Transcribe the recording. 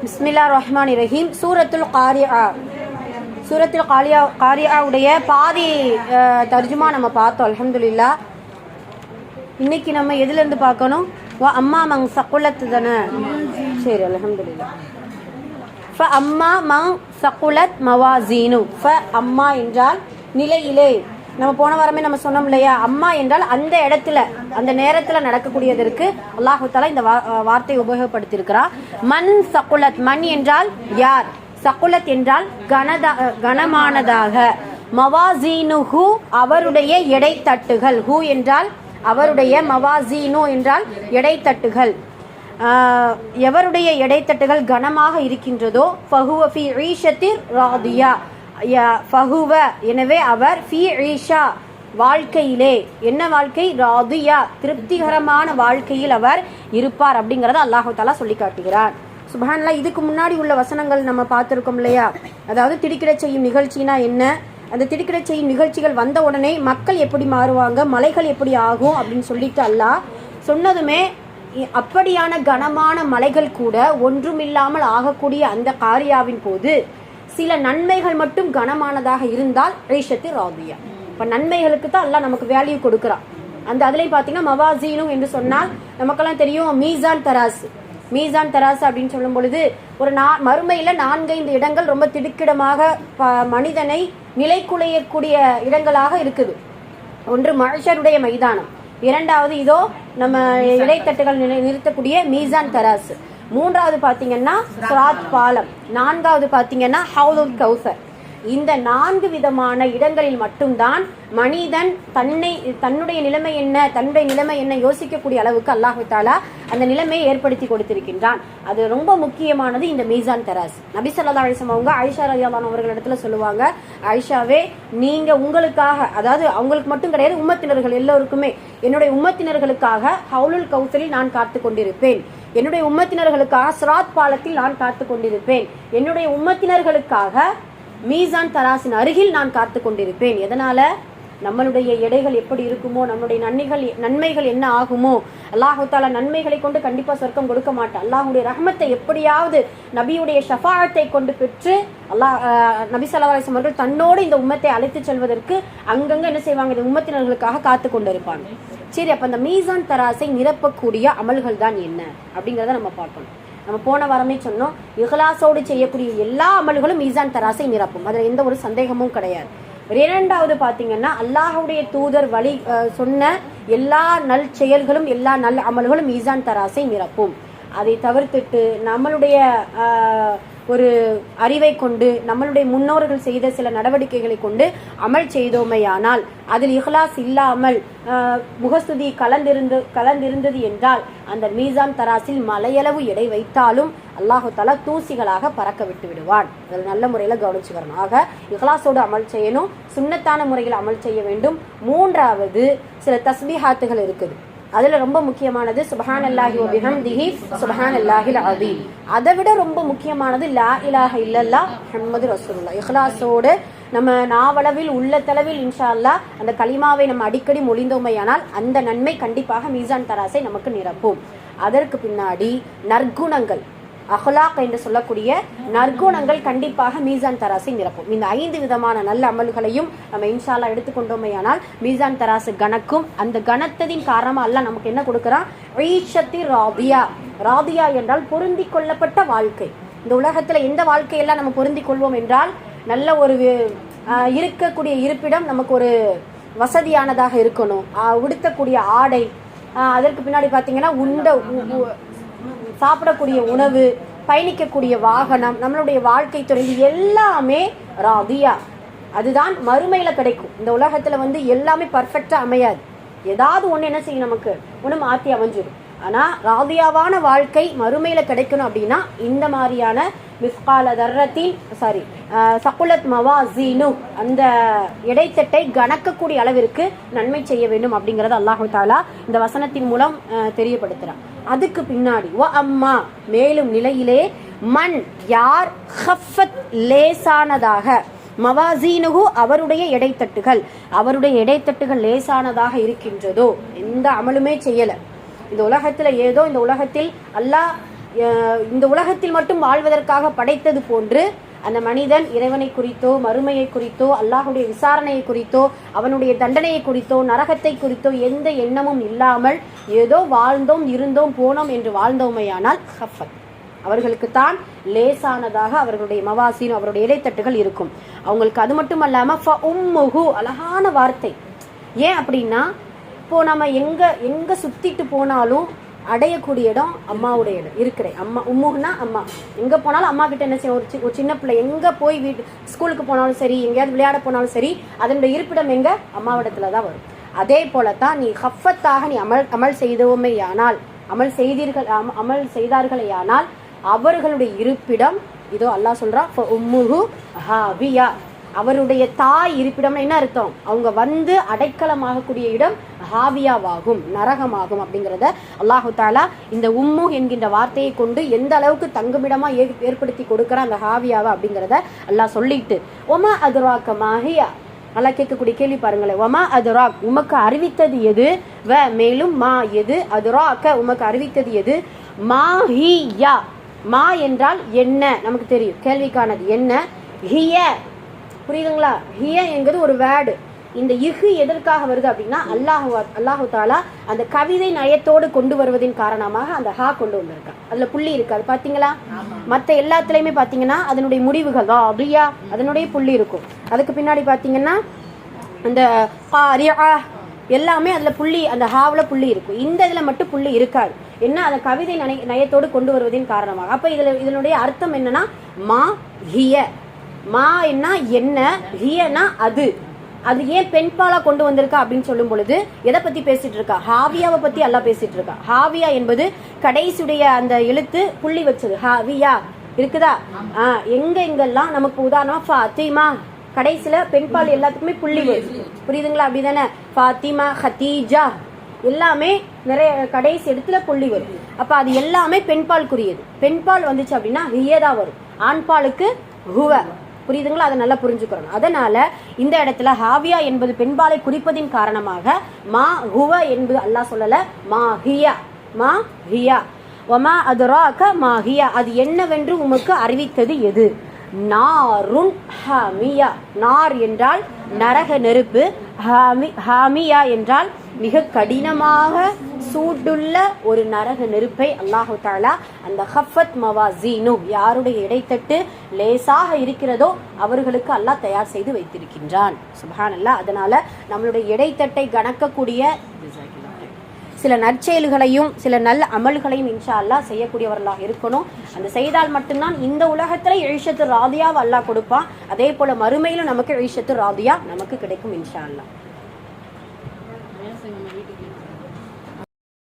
பிஸ்மில்லாஹிர் ரஹ்மானிர் ரஹீம். சூரத்துல் காரியா உடைய பாதி தர்ஜுமா நம்ம பார்த்தோம். அல்ஹம்துலில்லாஹ். இன்னைக்கு நம்ம எதுலேருந்து பார்க்கணும்? அம்மா மங் சக்குலத்து தானே. சரி, அல்ஹம்துலில்லாஹ். ஃப அம்மா மங் சக்குலத் மவாசீனு. ஃப அம்மா என்றால் நிலையிலே. நம்ம போன வாரமே நம்ம சொன்னோம் இல்லையா, அம்மா என்றால் அந்த இடத்துல அந்த நேரத்தில் நடக்கக்கூடியதற்கு அல்லாஹு தஆலா இந்த வார்த்தை உபயோகப்படுத்தியிருக்கிறார். மன் சக்குலத், மன் என்றால் யார், சக்குலத் என்றால் கனமானதாக, மவாசீனுஹு அவருடைய எடைத்தட்டுகள், ஹூ என்றால் அவருடைய, மவாசீனு என்றால் எடைத்தட்டுகள், எவருடைய எடைத்தட்டுகள் கனமாக இருக்கின்றதோ, ஃபஹுவ ஃபீ ஈஷத்திர் ராதியா, ஃபஹுவ எனவே அவர், ஃபீ ஈஷா வாழ்க்கையிலே, என்ன வாழ்க்கை, ராதியா திருப்திகரமான வாழ்க்கையில் அவர் இருப்பார் அப்படிங்கிறத அல்லாஹு தஆலா சொல்லி காட்டுகிறார். சுப்ஹானல்லாஹ். இதுக்கு முன்னாடி உள்ள வசனங்கள் நம்ம பார்த்துருக்கோம் இல்லையா, அதாவது திடுக்கிடச் செய்யும் நிகழ்ச்சினா என்ன, அந்த திடுக்கிடச் செய்யும் நிகழ்ச்சிகள் வந்த உடனே மக்கள் எப்படி மாறுவாங்க, மலைகள் எப்படி ஆகும் அப்படின்னு சொல்லிட்டு அல்லாஹ் சொன்னதுமே, அப்படியான கனமான மலைகள் கூட ஒன்றுமில்லாமல் ஆகக்கூடிய அந்த காரியாவின் போது சில நன்மைகள் மட்டும் கனமானதாக இருந்தால் ஈஷத்து ராதியா. இப்போ நன்மைகளுக்கு தான் அல்லாஹ் நமக்கு வேல்யூ கொடுக்குறான். அந்த அதுலேயும் பார்த்தீங்கன்னா மவாசீனு என்று சொன்னால் நமக்கெல்லாம் தெரியும், மீசான் தராசு. மீசான் தராசு அப்படின்னு சொல்லும் பொழுது ஒரு மறுமையில் 4-5 இடங்கள் ரொம்ப திடுக்கிடமாக மனிதனை நிலைக்குலையக்கூடிய இடங்களாக இருக்குது. ஒன்று மஹ்ஷருடைய மைதானம், இரண்டாவது இதோ நம்ம இடைத்தட்டுகள் நிறுத்தக்கூடிய மீசான் தராசு, மூன்றாவது பார்த்தீங்கன்னா சிராத் பாலம், நான்காவது பார்த்தீங்கன்னா ஹவுலுல் கௌசர். இந்த 4 விதமான இடங்களில் மட்டும்தான் மனிதன் தன்னுடைய நிலைமை என்ன யோசிக்கக்கூடிய அளவுக்கு அல்லாஹு தஆலா அந்த நிலைமையை ஏற்படுத்தி கொடுத்திருக்கின்றான். அது ரொம்ப முக்கியமானது இந்த மீசான் தராஸ். நபி ஸல்லல்லாஹு அலைஹி வஸல்லம் அவங்க ஆயிஷா ரலியல்லாஹு அன்ஹா அவர்களிடத்துல சொல்லுவாங்க, ஆயிஷாவே நீங்க உங்களுக்காக, அதாவது அவங்களுக்கு மட்டும் கிடையாது, உம்மத்தினர்கள் எல்லோருக்குமே, என்னுடைய உம்மத்தினர்களுக்காக ஹவுலுல் கௌசரில் நான் காத்து கொண்டிருப்பேன், என்னுடைய உம்மத்தினர்களுக்காக சிராத் பாலத்தில் நான் காத்து கொண்டிருப்பேன், என்னுடைய உம்மத்தினர்களுக்காக மீசான் தராசின் அருகில் நான் காத்து கொண்டிருப்பேன். எதனால? நம்மளுடைய எடைகள் எப்படி இருக்குமோ, நம்மளுடைய நன்மைகள் என்ன ஆகுமோ, அல்லாஹு தஆலா நன்மைகளை கொண்டு கண்டிப்பா சொர்க்கம் கொடுக்க மாட்டான். அல்லாஹுடைய ரஹ்மத்தை எப்படியாவது நபியுடைய ஷஃபாஅத்தை கொண்டு பெற்று நபி ஸல்லல்லாஹு அலைஹி வஸல்லம் அவர்கள் தன்னோடு இந்த உம்மத்தை அழைத்து செல்வதற்கு அங்கங்க என்ன செய்வாங்க, இந்த உம்மத்தினர்களுக்காக காத்து கொண்டிருப்பாங்க. சரி, அப்ப அந்த மீசான் தராசை நிரப்பக்கூடிய அமல்கள் தான் என்ன அப்படிங்கிறத நம்ம பார்க்கணும். நம்ம போன வாரமே சொன்னோம், இஹ்லாஸோடு செய்யக்கூடிய எல்லா அமல்களும் மீசான் தராசை நிரப்பும், அதில் எந்த ஒரு சந்தேகமும் கிடையாது. இரண்டாவது பார்த்தீங்கன்னா, அல்லாஹுடைய தூதர் வழி சொன்ன எல்லா நல் செயல்களும் எல்லா நல்ல அமல்களும் மீசான் தராசை நிரப்பும். அதை தவிர்த்துட்டு நம்மளுடைய ஒரு அறிவை கொண்டு, நம்மளுடைய முன்னோர்கள் செய்த சில நடவடிக்கைகளை கொண்டு அமல் செய்தோமையானால், அதில் இஹ்லாஸ் இல்லாமல் முகஸ்துதி கலந்திருந்தது என்றால் அந்த மீசான் தராசில் மலையளவு எடை வைத்தாலும் அல்லாஹு தஆலா தூசிகளாக பறக்க விட்டு விடுவான். அதில் நல்ல முறையில் கவனிச்சுக்கிறோம். ஆக இஹ்லாஸோடு அமல் செய்யணும், சுன்னத்தான முறையில் அமல் செய்ய வேண்டும். மூன்றாவது சில தஸ்பீஹாத்துகள் இருக்குது. அதுல ரொம்ப முக்கியமானது சுப்ஹானல்லாஹி வ பிஹம்திஹி சுப்ஹானல்லாஹில் அஸீம். அதை விட ரொம்ப முக்கியமானது லா இலாஹ இல்லல்லாஹ் முஹம்மது ரசூலுல்லாஹ். இஹ்லாஸோடு நம்ம நாவளவில் உள்ளத்தளவில் இன்ஷா அல்லாஹ் அந்த கலிமாவை நம்ம அடிக்கடி மொழிந்தோமையானால் அந்த நன்மை கண்டிப்பாக மீசான் தராசை நமக்கு நிரப்பும். அதற்கு பின்னாடி நற்குணங்கள், அஹ்லாக் என்று சொல்லக்கூடிய நற்குணங்கள் கண்டிப்பாக மீசான் தராசை நிரப்பும். இந்த 5 விதமான நல்ல அமல்களையும் நம்ம இன்ஷா அல்லாஹ் எடுத்துக்கொண்டோமையானால் மீசான் தராசு கணக்கும். அந்த கணத்ததின் காரணமா அல்லாஹ் நமக்கு என்ன கொடுக்குறான், ஈஷத்தி ராதியா. ராதியா என்றால் பொருந்தி கொள்ளப்பட்ட வாழ்க்கை. இந்த உலகத்துல எந்த வாழ்க்கையெல்லாம் நம்ம பொருந்தி கொள்வோம் என்றால், நல்ல ஒரு இருக்கக்கூடிய இருப்பிடம் நமக்கு ஒரு வசதியானதாக இருக்கணும், உடுத்தக்கூடிய ஆடை, அதற்கு பின்னாடி பார்த்தீங்கன்னா சாப்பிடக்கூடிய உணவு, பயணிக்கக்கூடிய வாகனம், நம்மளுடைய வாழ்க்கை துறை, எல்லாமே ராதியா. அதுதான் மறுமையில கிடைக்கும். இந்த உலகத்துல எல்லாமே பர்ஃபெக்டா அமையாது. ஏதாவது ஒண்ணு என்ன செய்யும், நமக்கு ஒண்ணு மாத்தி அமைஞ்சிடும். ஆனா ராதியாவான வாழ்க்கை மறுமையில கிடைக்கணும் அப்படின்னா இந்த மாதிரியான மிஸ்கால தர்ரத்தின் சகுலத் மவாசீனு, அந்த இடைத்தட்டை கணக்கக்கூடிய அளவிற்கு நன்மை செய்ய வேண்டும் அப்படிங்கறத அல்லாஹு தஆலா இந்த வசனத்தின் மூலம் தெரியப்படுத்துறான். அதுக்கு பின்னாடி வ அம்மா மேலும் நிலையிலே, மன் யார், ஹஃபத் லேசானதாக, மவாசீனுஹு அவருடைய இடைத்தட்டுகள் லேசானதாக இருக்கின்றதோ, எந்த அமலுமே செய்யல, இந்த உலகத்தில் ஏதோ இந்த உலகத்தில் அல்லாஹ் இந்த உலகத்தில் மட்டும் வாழ்வதற்காக படைத்தது போன்று அந்த மனிதன் இறைவனை குறித்தோ மறுமையை குறித்தோ அல்லாஹுடைய விசாரணையை குறித்தோ அவனுடைய தண்டனையை குறித்தோ நரகத்தை குறித்தோ எந்த எண்ணமும் இல்லாமல் ஏதோ வாழ்ந்தோம் இருந்தோம் போனோம் என்று வாழ்ந்தோமையானால் ஹஃபத் அவர்களுக்குத்தான் லேசானதாக அவர்களுடைய மவாசீன் அவருடைய இடைத்தட்டுகள் இருக்கும். அவங்களுக்கு அது மட்டும் இல்லாம உம்முஹு அழகான வார்த்தை. ஏன் அப்படின்னா இப்போ நம்ம எங்க சுத்திட்டு போனாலும் அடையக்கூடிய இடம் அம்மாவுடைய இடம் இருக்கிற அம்மா. உம்முன்னா அம்மா. எங்க போனாலும் அம்மா கிட்ட என்ன செய்யும், ஒரு சின்ன பிள்ளை எங்க போய் ஸ்கூலுக்கு போனாலும் சரி, எங்கேயாவது விளையாட போனாலும் சரி, அதனுடைய இருப்பிடம் எங்க அம்மாவிடத்துல தான் வரும். அதே போலத்தான் நீ ஹஃபத்தாக நீ அமல் செய்தோமேயானால் அமல் செய்தார்களேயானால் அவர்களுடைய இருப்பிடம் இதோ அல்லாஹ் சொல்றா உம்முஹு ஹாவியா. அவருடைய தாய் இருப்பிடம் என்ன அர்த்தம், அவங்க வந்து அடைக்கலமாகக்கூடிய இடம் ஹாவியாவாகும், நரகமாகும் அப்படிங்கிறத அல்லாஹு தாலா இந்த உம்மு என்கின்ற வார்த்தையை கொண்டு எந்த அளவுக்கு தங்குமிடமா ஏற்படுத்தி கொடுக்குற அந்த ஹாவியாவை அப்படிங்கிறத அல்லாஹ் சொல்லிட்டு ஒமா அதுராக்க மாஹியா. நல்லா கேட்கக்கூடிய கேள்வி பாருங்களேன். ஒமா அதுராக் உமக்கு அறிவித்தது எது, மேலும் மா எது, அதுராக்க உமக்கு அறிவித்தது எது, மாஹியா. மா என்றால் என்ன நமக்கு தெரியும், கேள்விக்கானது என்ன. ஹிய புரியுதுங்களா, ஹிய என்கிறது ஒரு வேர்டு. இந்த இஹு எதற்காக வருது அப்படின்னா அல்லாஹு தாலா அந்த கவிதை நயத்தோடு கொண்டு வருவதின் காரணமாக அந்த ஹா கொண்டு வந்திருக்கான். அதுல புள்ளி இருக்கு, அது பாத்தீங்களா. மற்ற எல்லாத்துலயுமே பாத்தீங்கன்னா அதனுடைய முடிவுகள் தான் அப்படியா அதனுடைய புள்ளி இருக்கும். அதுக்கு பின்னாடி பாத்தீங்கன்னா அந்த எல்லாமே அதுல புள்ளி, அந்த ஹாவில் புள்ளி இருக்கும். இந்த இதுல மட்டும் புள்ளி இருக்காது. என்ன, அந்த கவிதை நயத்தோடு கொண்டு வருவதின் காரணமாக. அப்ப இதனுடைய அர்த்தம் என்னன்னா மா ஹிய. மா என்ன, ஹியனா அது. அது ஏன் பெண்பாலா கொண்டு வந்திருக்கா அப்படின்னு சொல்லும் பொழுது எதை பத்தி பேசிட்டு இருக்கா, ஹாவியாவை பத்தி எல்லாம் பேசிட்டு இருக்கா. ஹாவியா என்பது கடைசியுடைய அந்த எழுத்து புள்ளி வச்சது ஹாவியா இருக்குதா. எங்கெல்லாம் நமக்கு உதாரணமா ஃபாத்திமா கடைசியில பெண்பால் எல்லாத்துக்குமே புள்ளி வருது, புரியுதுங்களா. அப்படிதானே ஃபாத்திமா ஹதீஜா எல்லாமே நிறைய கடைசி இடத்துல புள்ளி வரும். அப்ப அது எல்லாமே பெண்பாலுக்குரியது. பெண்பால் வந்துச்சு அப்படின்னா ஹியதா வரும், ஆண்பாலுக்கு ஹுவ. புரியுதுங்களா, அதை நல்லா புரிஞ்சுக்கிறோம். அதனால இந்த இடத்துல ஹாவியா என்பது பெண்பாலை குறிப்பதின் காரணமாக மா ஹுவ என்பது அல்லாஹ் சொல்லல, மா ஹியா. மா ஹியா வமா அதுராக மா ஹியா, அது என்னவென்று உமக்கு அறிவித்தது எது. நாருன் ஹாமியா. நார் என்றால் நரக நெருப்பு, ஹாமியா என்றால் மிக கடினமாக சூடுள்ள ஒரு நரக நெருப்பை அல்லாஹு தாலா அந்த ஹஃபத் மவாசீனு யாருடைய இடைத்தட்டு லேசாக இருக்கிறதோ அவர்களுக்கு அல்லாஹ் தயார் செய்து வைத்திருக்கின்றான். சுப்ஹானல்லாஹ். அதனால நம்மளுடைய இடைத்தட்டை கணக்கக்கூடிய சில நற்செயல்களையும் சில நல்ல அமல்களையும் இன்ஷா அல்லாஹ் செய்யக்கூடியவர்களாக இருக்கணும். அந்த செய்தால் மட்டும்தான் இந்த உலகத்துல இழிஷத்து ராதியாவை அல்லாஹ் கொடுப்பான். அதே போல மறுமையிலும் நமக்கு இழிஷத்து ராதியா நமக்கு கிடைக்கும் இன்ஷா அல்லாஹ்.